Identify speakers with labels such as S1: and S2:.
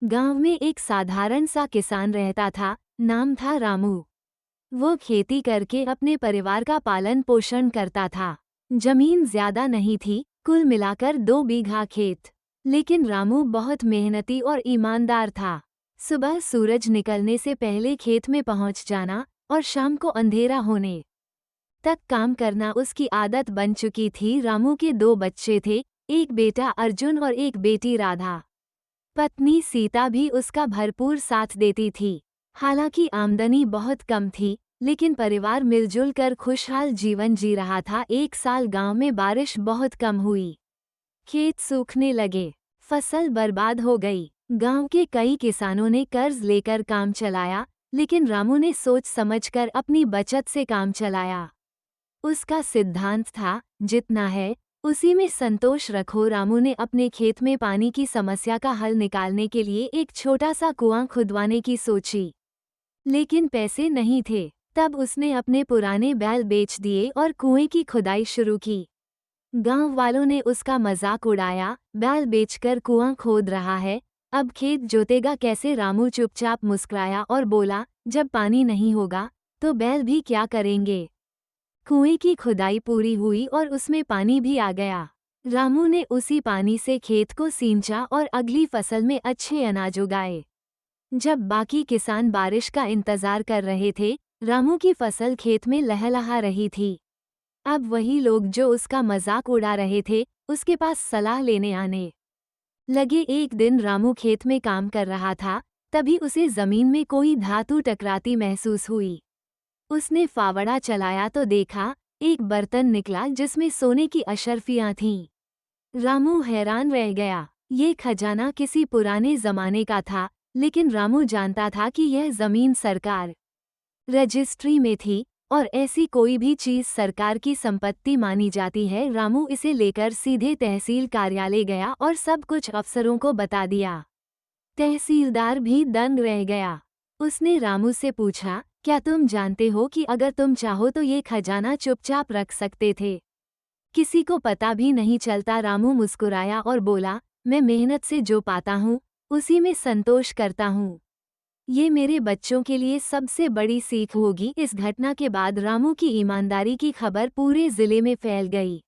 S1: गांव में एक साधारण सा किसान रहता था। नाम था रामू। वो खेती करके अपने परिवार का पालन पोषण करता था। जमीन ज्यादा नहीं थी, कुल मिलाकर 2 बीघा खेत। लेकिन रामू बहुत मेहनती और ईमानदार था। सुबह सूरज निकलने से पहले खेत में पहुंच जाना और शाम को अंधेरा होने तक काम करना उसकी आदत बन चुकी थी। रामू के 2 बच्चे थे, एक बेटा अर्जुन और एक बेटी राधा। पत्नी सीता भी उसका भरपूर साथ देती थी। हालांकि आमदनी बहुत कम थी, लेकिन परिवार मिलजुल कर खुशहाल जीवन जी रहा था। एक साल गांव में बारिश बहुत कम हुई। खेत सूखने लगे, फसल बर्बाद हो गई। गांव के कई किसानों ने कर्ज लेकर काम चलाया, लेकिन रामू ने सोच समझकर अपनी बचत से काम चलाया। उसका सिद्धांत था, जितना है उसी में संतोष रखो। रामू ने अपने खेत में पानी की समस्या का हल निकालने के लिए एक छोटा सा कुआं खुदवाने की सोची, लेकिन पैसे नहीं थे। तब उसने अपने पुराने बैल बेच दिए और कुएं की खुदाई शुरू की। गांव वालों ने उसका मजाक उड़ाया, बैल बेचकर कुआं खोद रहा है, अब खेत जोतेगा कैसे। रामू चुपचाप मुस्कुराया और बोला, जब पानी नहीं होगा तो बैल भी क्या करेंगे। कुएं की खुदाई पूरी हुई और उसमें पानी भी आ गया। रामू ने उसी पानी से खेत को सींचा और अगली फसल में अच्छे अनाज उगाए। जब बाकी किसान बारिश का इंतजार कर रहे थे, रामू की फसल खेत में लहलहा रही थी। अब वही लोग जो उसका मजाक उड़ा रहे थे, उसके पास सलाह लेने आने लगे। एक दिन रामू खेत में काम कर रहा था, तभी उसे जमीन में कोई धातु टकराती महसूस हुई। उसने फावड़ा चलाया तो देखा, एक बर्तन निकला जिसमें सोने की अशर्फियां थीं। रामू हैरान रह गया। ये खजाना किसी पुराने जमाने का था, लेकिन रामू जानता था कि यह जमीन सरकार रजिस्ट्री में थी और ऐसी कोई भी चीज सरकार की संपत्ति मानी जाती है। रामू इसे लेकर सीधे तहसील कार्यालय गया और सब कुछ अफसरों को बता दिया। तहसीलदार भी दंग रह गया। उसने रामू से पूछा, क्या तुम जानते हो कि अगर तुम चाहो तो ये खजाना चुपचाप रख सकते थे, किसी को पता भी नहीं चलता। रामू मुस्कुराया और बोला, मैं मेहनत से जो पाता हूँ उसी में संतोष करता हूँ। ये मेरे बच्चों के लिए सबसे बड़ी सीख होगी। इस घटना के बाद रामू की ईमानदारी की खबर पूरे जिले में फैल गई।